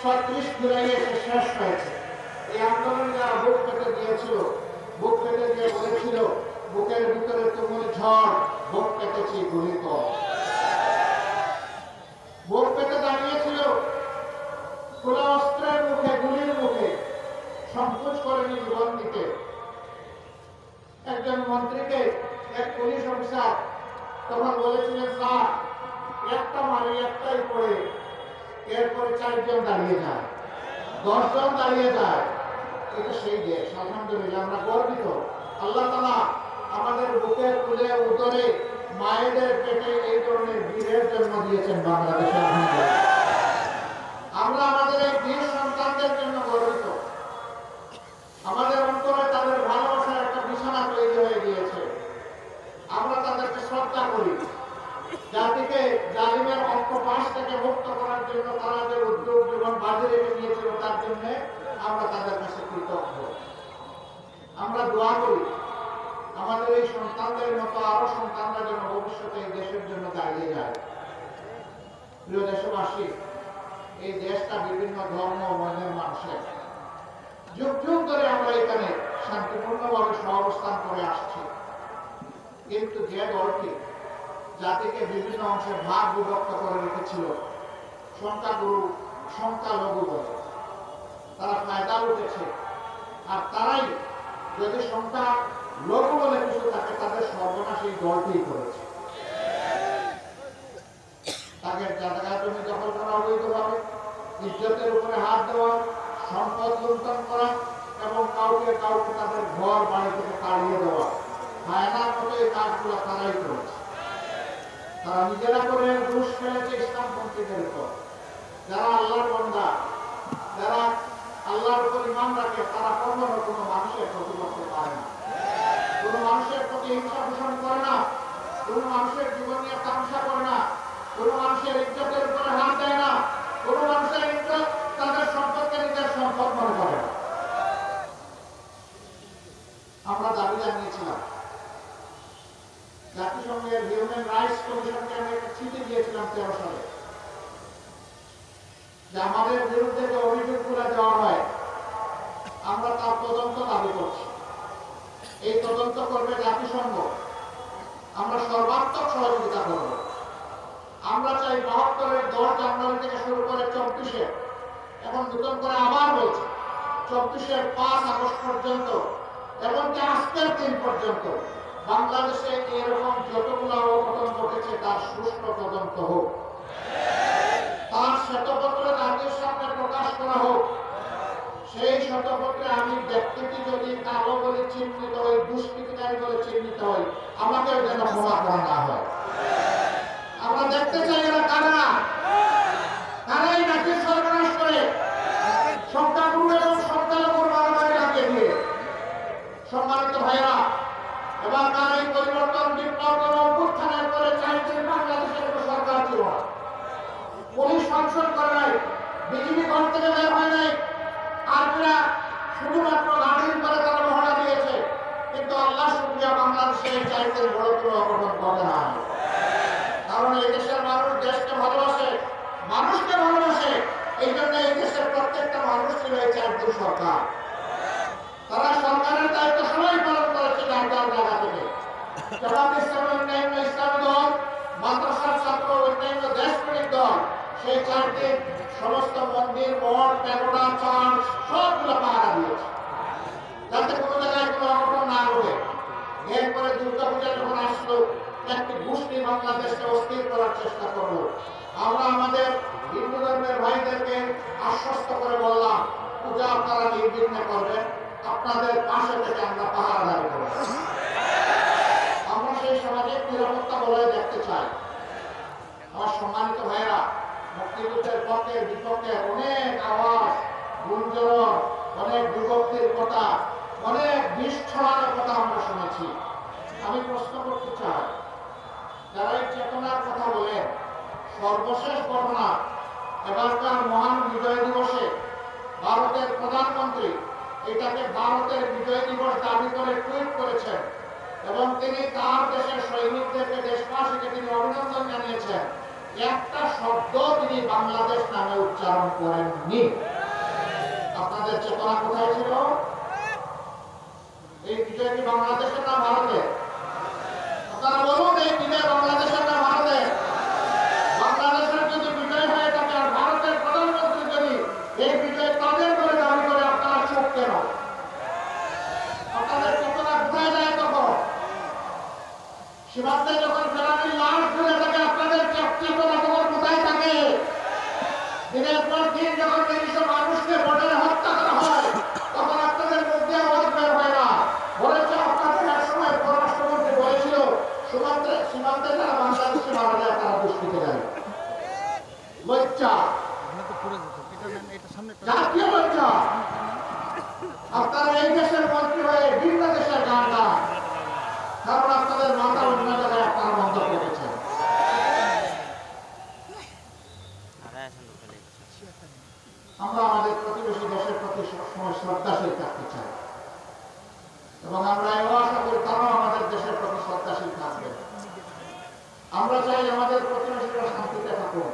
36 জুলাই এসে শেষ হয়েছে। এই আন্দোলন যারা বুক পেতে দিয়েছিল, বুক পেতে দিয়ে বলেছিল বুকের ভিতরে তুমুল ঝড়, বুক পেতেছি গুলি কর। বুক পেতে দাঁড়িয়েছিল খোলা অস্ত্রের মুখে, গুলির মুখে, সংকোচ করেনি জীবন দিতে। একজন মন্ত্রীকে এক পুলিশ অফিসার তখন বলেছিলেন, স্যার একটা মারি একটাই পড়ে, এরপরে 4 জন দাঁড়িয়ে যায়, 10 জন দাঁড়িয়ে যায়। এটা সেই দেশ। আলহামদুলিল্লাহ আমরা গর্বিত। আল্লাহ তাআলা আমাদের বুকে তুলে উদরে মায়েদের পেটে এই ধরনের বীরের জন্ম দিয়েছেন বাংলাদেশে। আলহামদুলিল্লাহ আমরা আমাদের এই বীর সন্তানদের জন্য গর্বিত। আমাদের অন্তরে তাদের ভালোবাসার একটা বিছানা তৈরি হয়ে গিয়েছে। আমরা তাদেরকে শ্রদ্ধা করি। জাতিকে জালিমের অপবাস থেকে মুক্ত করার জন্য তারা যে উদ্যোগ জীবন বাজি রেখে নিয়েছিল, তার জন্য আমরা তাদের কাছে কৃতজ্ঞ। আমরা দোয়া করি আমাদের এই সন্তানদের মতো আরো সন্তানরা যেন ভবিষ্যতে এই দেশের জন্য দাঁড়িয়ে যায়। প্রিয় দেশবাসী, এই দেশটা বিভিন্ন ধর্ম বর্ণের মানুষের। যুগ যুগ ধরে আমরা এখানে শান্তিপূর্ণভাবে সহাবস্থান করে আসছি। কিন্তু যে দলটি জাতিকে বিভিন্ন অংশে ভাগ বিভক্ত করে রেখেছিল, সংখ্যাগুরু সংখ্যালঘু বলে, তারা ফায়দা উঠেছে। আর তারাই যদি সংখ্যা লঘু বলে কিছু থাকে, তাদের সর্বনাশ এই দলটি করেছে। তাদের জায়গা জমি দখল করা অবৈধভাবে, ইজ্জতের উপরে হাত দেওয়া, সম্পদ লুণ্ঠন করা এবং কাউকে কাউকে তাদের ঘর বাড়ি থেকে তাড়িয়ে দেওয়া, হায়নার মতো এই কাজগুলো তারাই করেছে। তারা নিজেরা করে দোষ ফেলেছে ইসলামপন্থীদের উপর। যারা আল্লাহর বান্দা, যারা আল্লাহর উপর ঈমান রাখে, তারা কখনো কোনো মানুষের ক্ষতি করতে পারে না, কোনো মানুষের প্রতি হিংসা পোষণ করে না, কোনো মানুষের জীবন নিয়ে তামসা করে না, কোনো মানুষের ইজ্জতের উপরে হাত দেয় না, কোনো মানুষের ইজ্জত তাদের সম্পদকে নিজের সম্পদ মনে করে না। আমরা দাবি জানিয়েছিলাম, জাতিসংঘের হিউম্যান রাইটস কমিশনকে আমি একটা চিঠি দিয়েছিলাম 13 সালে, যে আমাদের বিরুদ্ধে যে অভিযোগগুলো দেওয়া হয় আমরা তার তদন্ত দাবি করছি। এই তদন্ত করবে জাতিসংঘ, আমরা সর্বাত্মক সহযোগিতা করব। আমরা চাই 72-এর 10 জানুয়ারি থেকে শুরু করে 34-এর, এখন নতুন করে আবার বলছি 34-এর 5 আগস্ট পর্যন্ত, এমনকি আজকের দিন পর্যন্ত বাংলাদেশে এরকম যতগুলো অঘটন ঘটেছে তার সুষ্ঠু তদন্ত হোক, তার শ্বেতপত্র জাতির সামনে প্রকাশ করা হোক। সেই শ্বেতপত্রে আমি ব্যক্তিটি যদি কালো বলে চিহ্নিত হই, দুষ্কৃতিকারী বলে চিহ্নিত হই, আমাকেও যেন ক্ষমা করা না হয়। আমরা দেখতে চাই এরা কারা, কারাই জাতির সর্বনাশ করে, সংখ্যাগুরু এবং সংখ্যালঘুর মারামারি লাগিয়ে দিয়ে। সম্মানিত ভাইরা, এবার কারা এই পরিবর্তন বিপ্লব এবং অভ্যুত্থানের পরে চাইছেন বাংলাদেশের কোনো সরকার ছিল না, পুলিশ ফাংশন করে নাই, বিজিবি ঘর থেকে বের হয় নাই, আর্মিরা শুধুমাত্র গাড়ির পরে তারা মহড়া দিয়েছে। কিন্তু আল্লাহ শুকরিয়া, বাংলাদেশে চাইতে বড় কোনো অঘটন ঘটে না। কারণ এই দেশের মানুষ দেশকে ভালোবাসে, মানুষকে ভালোবাসে। এই জন্য এই দেশের প্রত্যেকটা মানুষ ছিল এই 4 দিন সরকার। তারা সরকারের দায়িত্ব সবাই পালন করেছে যার যার জায়গা থেকে। জামাত ইসলামী, অন্যান্য ইসলামী দল, মাদ্রাসার ছাত্র, অন্যান্য দেশপ্রেমিক দল সেই 4 দিন সমস্ত মন্দির, মঠ, প্যাগোডা, চার্চ সবগুলো পাহারা দিয়েছে, যাতে কোনো জায়গায় কোনো অঘটন না ঘটে। এরপরে দুর্গাপূজা যখন আসলো, একটি গোষ্ঠী বাংলাদেশকে অস্থির করার চেষ্টা করলো। আমরা আমাদের হিন্দু ধর্মের ভাইদেরকে আশ্বস্ত করে বললাম, পূজা আপনারা নির্বিঘ্নে করবেন, আপনাদের পাশে থেকে আমরা পাহারাদারি করব। আমরা সেই সামাজিক নিরাপত্তা বজায় দেখতে চাই। আমার সম্মানিত ভাইরা, মুক্তিযুদ্ধের পক্ষে বিপক্ষে অনেক আওয়াজ, গুঞ্জন, অনেক বিভক্তির কথা, অনেক বিষ ছড়ানোর কথা আমরা শুনেছি। আমি প্রশ্ন করতে চাই, যারা এই চেতনার কথা বলেন, সর্বশেষ ঘটনা এবারকার মহান বিজয় দিবসে ভারতের প্রধানমন্ত্রী এটাকে ভারতের বিজয় দিবস দাবি করে টুইট করেছেন এবং তিনি তার দেশের সৈনিকদেরকে, দেশবাসীকে তিনি অভিনন্দন জানিয়েছেন। একটা শব্দ তিনি বাংলাদেশ নামে উচ্চারণ করেননি। আপনাদের চেতনা কোথায় ছিল? এই বিজয় কি বাংলাদেশের না ভারতের? আপনারা বলুন, এই বিজয় বাংলাদেশের না ভারতের? বাংলাদেশের যদি বিজয় হয়ে থাকে আর ভারতের প্রধানমন্ত্রী যদি এই বিজয় তাদের করে দাবি করে, আপনারা চুপ কেন? আপনাদের চেতনা কোথায় যায় তখন? সীমান্তে যখন ফেরানির লাশ ঝুলে থাকে, আপনাদের চেতনা তখন কোথায় থাকে? দিনের পর দিন যখন নিরীহ মানুষকে বর্ডারে হত্যা করা হয়, তখন আপনাদের মধ্যে আওয়াজ বের হয় না। বলেছে আপনাদের এক সময় পররাষ্ট্রমন্ত্রী বলেছিল, সীমান্তে যারা বাংলাদেশে মারা যায় তারা দুষ্কৃতে যায়। লজ্জা, জাতীয় লজ্জা। আপনারা এই দেশের মন্ত্রী হয়ে ভিন্ন দেশের গান গান, কারণ আপনাদের মাথা অন্য জায়গায় আপনারা বন্ধ করেছেন। আমরা আমাদের প্রতিবেশী দেশের প্রতি সবসময় শ্রদ্ধাশীল থাকতে চাই এবং আমরা এও আশা করি তারাও আমাদের দেশের প্রতি শ্রদ্ধাশীল থাকবে। আমরা চাই আমাদের প্রতিবেশীরা শান্তিতে থাকুন,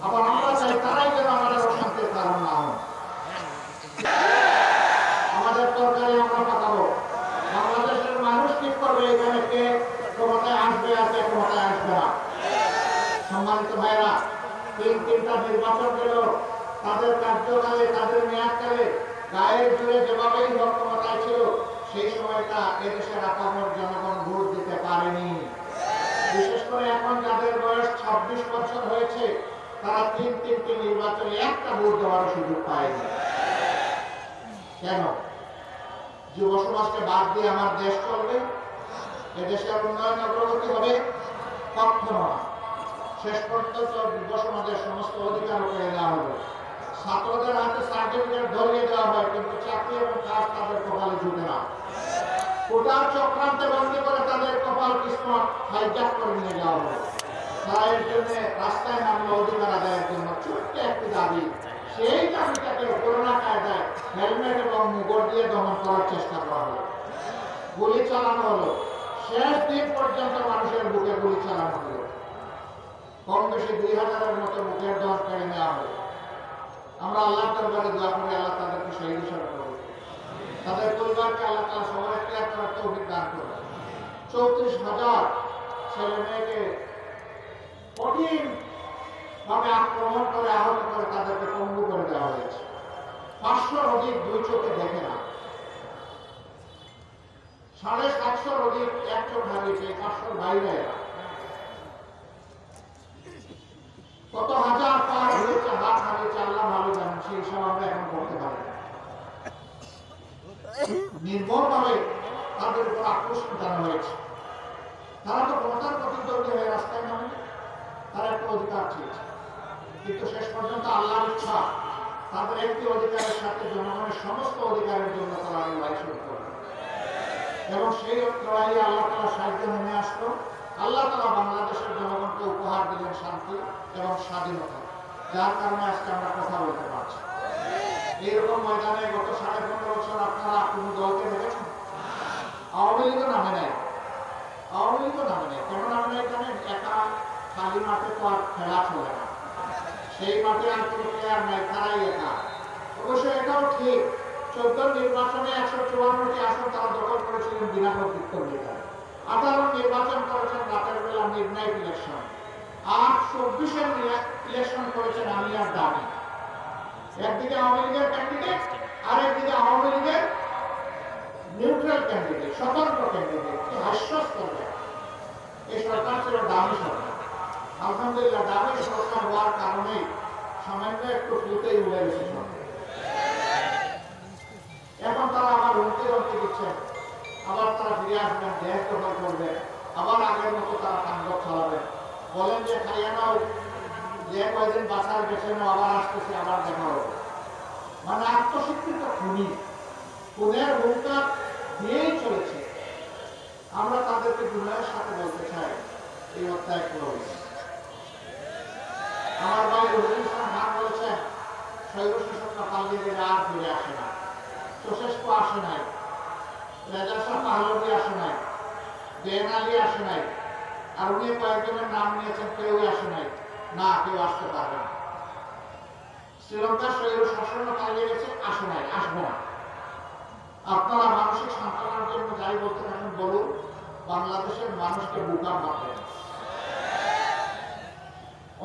আবার আমরা চাই তারাই যেন আমাদের অশান্তির কারণ না হন। আমাদের তরকারি আমরা পাকাবো, বাংলাদেশের মানুষ ঠিক করবে এখানে কে ক্ষমতায় আসবে আর কে ক্ষমতায় আসবে না। সম্মানিত ভাইরা, তিনটা নির্বাচন গেল, তাদের কার্যকালে তাদের মেয়াদকালে গায়ের জোরে যেভাবেই ক্ষমতায় ছিল, সেই সময়টা এদেশের আপামর জনগণ ভোট দিতে পারেনি। বিশেষ করে এখন যাদের বয়স 26 বছর হয়েছে, তারা তিনটি নির্বাচনে একটা ভোট দেওয়ার সুযোগ পায়নি। কেন? যুব সমাজকে বাদ দিয়ে আমার দেশ চলবে? এদেশের উন্নয়ন অগ্রগতি হবে? কখনো না। শেষ পর্যন্ত যুব সমাজের সমস্ত অধিকার কেড়ে নেওয়া হবে। ছাত্রদের হাতে সার্টিফিকেট ধরিয়ে দেওয়া হয়, কিন্তু চাকরি এবং কাজ তাদের কপালে জুটে না। কোটার চক্রান্তে বন্দী করে তাদের কপাল কিসমত হাইজ্যাক করে নিয়ে যাওয়া হবে। তারা এর জন্য রাস্তায় নামলে অধিকার আদায়ের জন্য ছোট্ট একটি দাবি, সেই দাবিটাকে করোনা কায়দায় হেলমেট এবং মুগর দিয়ে দমন করার চেষ্টা করা হলো। গুলি চালানো হলো, শেষ দিন পর্যন্ত মানুষের বুকে গুলি চালানো হলো। কম বেশি 2000-এর মতো বুকের দশ কেড়ে নেওয়া হলো। আমরা আল্লাহ দরবারে দোয়া করি, আল্লাহ তাদেরকে শহীদ হিসেবে করবে, তাদের পরিবারকে আল্লাহ তাআলা সবার ইখতিয়ার করার তৌফিক দান করবে। 34,000 ছেলে মেয়েকে কঠিন ভাবে আক্রমণ করে আহত করে তাদেরকে পঙ্গু করে দেওয়া হয়েছে। 500-র অধিক দুই চোখে দেখে না, 750-র অধিক এক চোখ হারিয়েছে। 500-র বাইরে কত হাজার পা হারিয়েছে, হাত হারিয়েছে, আল্লাহ ভালো জানেন। সেই হিসাব আমরা এখন করতে পারি। নির্মমভাবে তাদের উপর আক্রোশ জানানো হয়েছে। তারা তো ক্ষমতার প্রতিদ্বন্দ্বী হয়ে রাস্তায় নামে, তারা একটা অধিকার চেয়েছে, কিন্তু শেষ পর্যন্ত আল্লাহর ইচ্ছা তাদের একটি অধিকারের সাথে জনগণের সমস্ত অধিকারের জন্য তারা লড়াই শুরু করবে এবং সেই লড়াইয়ে আল্লাহ তাআলা সাহায্য নেমে আসলো। আল্লাহ তাআলা বাংলাদেশের জনগণকে উপহার দিলেন শান্তি এবং স্বাধীনতা, যার কারণে আজকে আমরা কথা বলতে পারছি। এইরকম ময়দানে গত 15.5 বছর আপনারা কোন দলকে দেখেছেন? আওয়ামী লীগও নামে নেয়। আওয়ামী লীগও নামে নেয়। কেন নামে নেয় জানেন? একা খালি মাঠে তো আর খেলা চলে না, সেই মাঠে আর কোনো প্লেয়ার নাই, তারাই একা। অবশ্য এটাও ঠিক, 14 নির্বাচনে 154টি আসন তারা দখল করেছিলেন বিনা প্রতিদ্বন্দ্বিতা নির্বাচন। 18 নির্বাচন করেছেন রাতের বেলা মিডনাইট ইলেকশন, আর 24-এর ইলেকশন করেছেন আমি আর দাবি। একদিকে আওয়ামী লীগের ক্যান্ডিডেট, আর একদিকে আওয়ামী লীগের নিউট্রাল ক্যান্ডিডেট, স্বতন্ত্র ক্যান্ডিডেট। কি হাস্যস্কর! এই সরকার ছিল দামি সরকার। আলহামদুলিল্লাহ, দামি সরকার হওয়ার কারণে সামান্য একটু ফ্লুতেই উড়ে গেছে সরকার। এখন তারা আবার হুমকি ধমকি দিচ্ছেন, আবার তারা ফিরে আসবেন, দেশ দখল করবেন, আবার আগের মতো তারা তাণ্ডব চালাবেন। বলেন যে খাইয়ে নাও, যে কয়দিন বাঁচার বেছে নাও, আবার আসতেছে, আবার দেখা হবে। মানে আত্মস্বীকৃত খুনি, খুনের ভূমিকা দিয়েই চলেছে। আমরা তাদেরকে দুনিয়ার সাথে বলতে চাই, এই অধ্যায় করবে। আমার ভাই রহিম ইসলাম খান বলেছেন, শৈব শাসকরা পালিয়ে গেলে আর ফিরে আসে না। চৌশেস্কো আসে নাই, রেজা শাহ পাহলভী আসে নাই, বেন আলী আসে নাই, আর উনি কয়েকজনের নাম নিয়েছেন, কেউই আসে নাই। না, কেউ আসতে পারবে না। শ্রীলঙ্কার স্বৈর শাসন পালিয়ে গেছে, আসে নাই, আসবে না। আপনারা মানসিক সান্ত্বনার জন্য যাই বলতে থাকেন বলুন, বাংলাদেশের মানুষকে বোকা ভাববেন।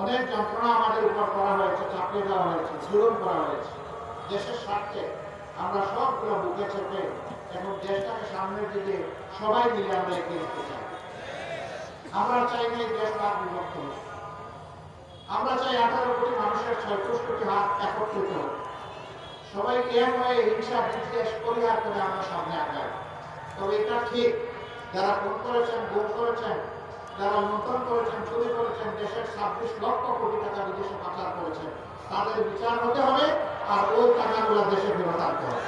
অনেক যন্ত্রণা আমাদের উপর করা হয়েছে, চাপিয়ে দেওয়া হয়েছে, জুলুম করা হয়েছে। দেশের স্বার্থে আমরা সবগুলো বুকে চেপে এবং দেশটাকে সামনের দিকে সবাই মিলে আমরা এগিয়ে নিতে চাই। আমরা চাই না এই দেশ ভাগ বিভক্ত হোক। আমরা চাই 18 কোটি মানুষের 36 কোটি হাত একত্রিত হোক। সবাই এক হয়ে হিংসা বিদ্বেষ পরিহার করে আমরা সামনে আগাই। তবে এটা ঠিক, যারা খুন করেছেন, গুম করেছেন, যারা লুণ্ঠন করেছেন, চুরি করেছেন, দেশের 26 লক্ষ কোটি টাকা বিদেশে পাচার করেছেন, তাদের বিচার হতে হবে আর ওই টাকাগুলো দেশে ফেরত আনতে হবে।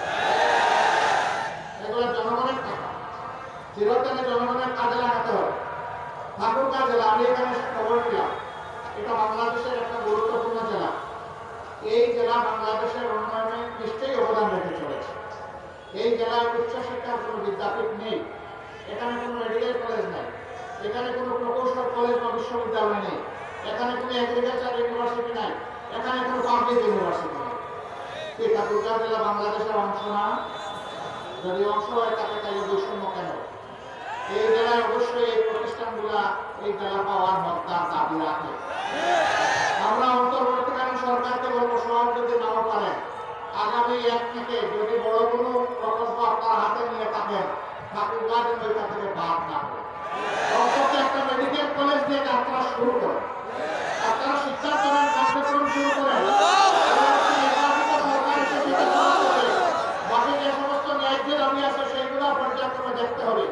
এগুলো জনগণের টাকা, চিরতরে জনগণের কাজে লাগাতে হবে। ঠাকুরগাঁ জেলা, আমি এখানে খবর দিলাম, এটা বাংলাদেশের একটা গুরুত্বপূর্ণ জেলা। এই জেলা বাংলাদেশের উন্নয়নে নিশ্চয়ই অবদান রেখে চলেছে। এই জেলায় উচ্চশিক্ষার কোনো বিদ্যাপীঠ নেই, এখানে কোনো মেডিকেল কলেজ নেই, এখানে কোনো প্রকৌশল কলেজ বা বিশ্ববিদ্যালয় নেই, এখানে কোনো এগ্রিকালচার ইউনিভার্সিটি নাই, এখানে কোনো পাবলিক ইউনিভার্সিটি নেই। এই ঠাকুরগাঁ জেলা বাংলাদেশের অংশ না? যদি অংশ হয় তাকে তাহলে বৈষম্য কেন? এই জেলায় অবশ্যই এই প্রতিষ্ঠানগুলা এই জেলা পাওয়ার হত্যার দাবি রাখে। আমরা অন্তর্বর্তীকালীন সরকারকে বলবো, সব যদি নাও পারেন, আগামী 1 থেকে যদি বড় কোনো প্রকল্প আপনার হাতে নিয়ে থাকেন, ঠাকুরগাঁ যেন ওইটা থেকে বাদ না হয়। অন্তত একটা মেডিকেল কলেজ দিয়ে যাত্রা শুরু করেন, আপনারা শিক্ষার করেন, কার্যক্রম শুরু করেন। বাকি যে সমস্ত ন্যায্য দাবি আছে সেইগুলো পর্যায়ক্রমে দেখতে হবে।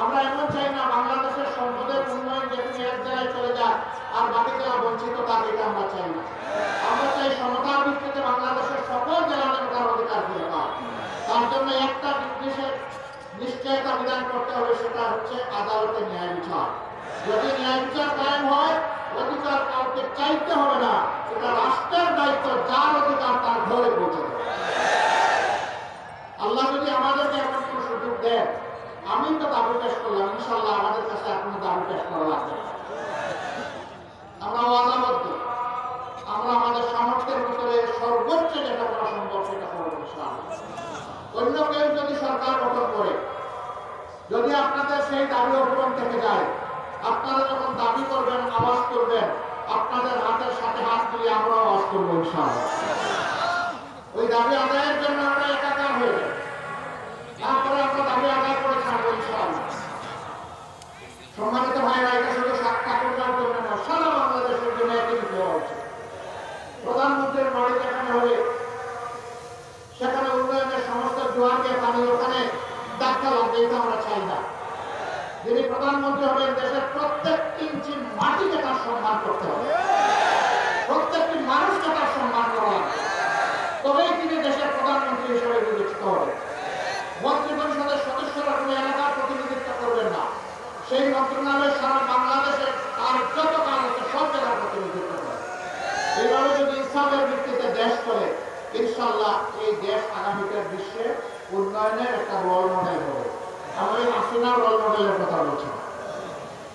আমরা এমন চাই না বাংলাদেশের সম্পদের উন্নয়ন যেখানে এক জেলায় চলে যায় আর বাকি জেলা বঞ্চিত থাকে, এটা আমরা চাই না। আমরা চাই সমতার ভিত্তিতে বাংলাদেশের সকল জেলা তার অধিকার ফিরে পায়। তার জন্য একটা নির্দেশের নিশ্চয়তা বিধান করতে হবে, সেটা হচ্ছে আদালতে ন্যায় বিচার। যদি ন্যায় বিচার কায়েম হয়, অধিকার কাউকে চাইতে হবে না, এটা রাষ্ট্রের দায়িত্ব, যার অধিকার তার ঘরে পৌঁছে দেবে। আল্লাহ যদি আমাদেরকে এমন কোনো সুযোগ দেন, আমি তো দাবি পেশ করলাম, ইনশাল্লাহ আমাদের কাছে আর কোনো দাবি পেশ করা লাগবে না। আমরা ওয়াদাবদ্ধ, আমরা আমাদের সামর্থ্যের ভিতরে সর্বোচ্চ যেটা করা সম্ভব সেটা করবো ইনশাআল্লাহ। অন্য কেউ যদি সরকার গঠন করে, যদি আপনাদের সেই দাবি অপূরণ থেকে যায়, আপনারা যখন দাবি করবেন, আওয়াজ করবেন, আপনাদের হাতের সাথে হাত দিয়ে আমরা আওয়াজ করবো ইনশাআল্লাহ। ওই দাবি আদায়ের জন্য আমরা একাকার হয়ে যাই, তারপরে আমরা দাবি আদায় করে ছাড়বো ইনশাআল্লাহ। সম্মানিত ভাইরা, এটা শুধু ঠাকুরগাঁর জন্য না, সারা বাংলাদেশের জন্য একই দেওয়া উচিত। প্রধানমন্ত্রীর বাড়ি যেখানে হবে, সেখানে উন্নয়নের সমস্ত জোয়ারকে পানি ওখানে ধাক্কা লাগবে, এটা আমরা চাই না। যিনি প্রধানমন্ত্রী হবেন, দেশের প্রত্যেক ইঞ্চি মাটিকে তার সম্মান করতে হবে, প্রত্যেকটি মানুষকে তার সম্মান করা হবে, তবেই তিনি দেশের প্রধানমন্ত্রী হিসেবে বিবেচিত হবেন। মন্ত্রী পরিষদের সদস্যরা কোনো এলাকার প্রতিনিধিত্ব করবেন না, সেই মন্ত্রণালয় সারা বাংলাদেশের তার যত কাজ আছে সব জায়গার প্রতিনিধিত্ব করবে। এইভাবে যদি ইসলামের ভিত্তিতে দেশ করে, ইনশাআল্লাহ এই দেশ আগামীকার বিশ্বে উন্নয়নের একটা রোল মডেল হবে। আমি হাসিনার রোল মডেলের কথা বলছি,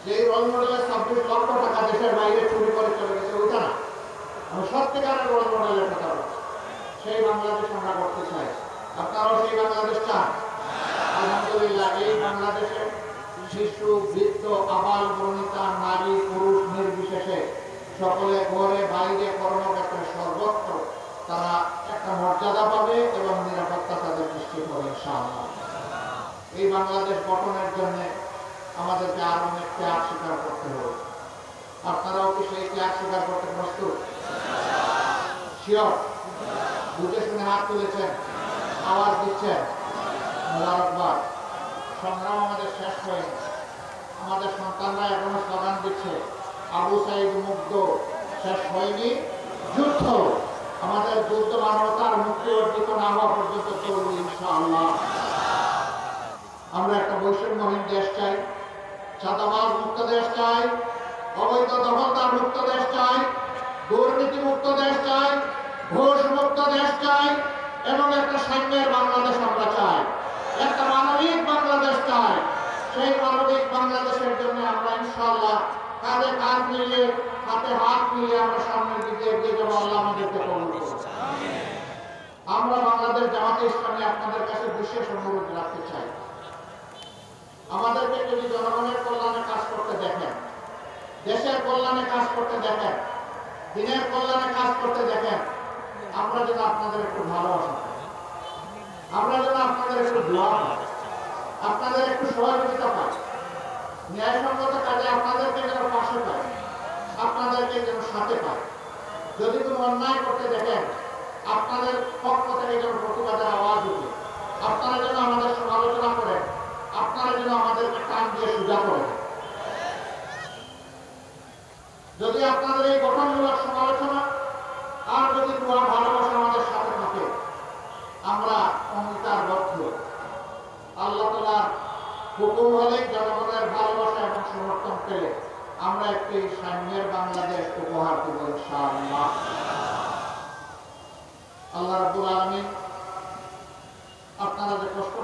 যে রোল মডেলের 26 লক্ষ টাকা দেশের বাইরে চুরি করে চলে গেছে, ওইটা না, আমি সত্যিকারের রোল মডেলের কথা বলছি। সেই বাংলাদেশ আমরা করতে চাই। আপনারাও সেই বাংলাদেশ চান? আলহামদুলিল্লাহ, এই বাংলাদেশে শিশু, বৃদ্ধ, আবাল বনিতা, নারী পুরুষ নির্বিশেষে সকলে ঘরে বাইরে কর্মক্ষেত্রে সর্বত্র তারা একটা মর্যাদা পাবে এবং নিরাপত্তা তাদের নিশ্চিত হবে ইনশাআল্লাহ। এই বাংলাদেশ গঠনের জন্য আমাদেরকে আরো অনেক ত্যাগ স্বীকার করতে হবে। আপনারাও কি সেই ত্যাগ স্বীকার করতে প্রস্তুত? শিওর? বুঝে শুনে হাত তুলেছেন, আওয়াজ দিচ্ছেন, মুবারকবাদ। সংগ্রাম আমাদের শেষ হয়নি, আমাদের সন্তানরা এখনো স্লোগান দিচ্ছে, আবু সাইদ মুগ্ধ, শেষ হয়নি যুদ্ধ। আমাদের যুদ্ধ মানবতার মুক্তি অর্জিত না হওয়া পর্যন্ত চলবে ইনশাআল্লাহ। আমরা একটা বৈষম্যহীন দেশ চাই, চাঁদাবাজ মুক্ত দেশ চাই, অবৈধ দখলদার মুক্ত দেশ চাই, দুর্নীতি মুক্ত দেশ চাই, ঘুষ মুক্ত দেশ চাই এবং একটা সাম্যের বাংলাদেশ আমরা চাই, একটা মানবিক বাংলাদেশ চাই। সেই মানবিক বাংলাদেশের জন্য আমরা ইনশাআল্লাহ কাঁধে কাঁধ মিলিয়ে হাতে হাত মিলিয়ে আমরা সামনের দিকে এগিয়ে যাবো। আল্লাহ আমাদেরকে কবুল করুন। আমরা বাংলাদেশ জামাতে ইসলামী আপনাদের কাছে বিশেষ অনুরোধ রাখতে চাই, আমাদেরকে যদি জনগণের কল্যাণে কাজ করতে দেখেন, দেশের কল্যাণে কাজ করতে দেখেন, দিনের কল্যাণে কাজ করতে দেখেন, আমরা যেন আপনাদের একটু ভালোবাসা পাই, আমরা যেন আপনাদের একটু দোয়া পাই, আপনাদের একটু সহযোগিতা পাই, ন্যায়সঙ্গত কাজে আপনাদেরকে যেন পাশে পাই, আপনাদেরকে যেন সাথে পাই। যদি কোনো অন্যায় করতে দেখেন, আপনাদের পক্ষ থেকে যেন প্রতিবাদের আওয়াজ উঠে, আপনারা যেন আমাদের সমালোচনা করেন, আপনারা যেন আমাদেরকে কান দিয়ে সোজা করেন। যদি আপনাদের এই গঠনমূলক সমালোচনা আর যদি দোয়া ভালোবাসা আমাদের সাথে থাকে, আমরা অঙ্গীকারবদ্ধ আল্লাহ তাআলার হুকুম হলে জনগণের ভালোবাসা এবং সমর্থন পেলে আমরা একটি সাম্যের বাংলাদেশ উপহার দেব ইনশাআল্লাহ। আল্লাহ রাব্বুল আলামিন আপনারা যে কষ্ট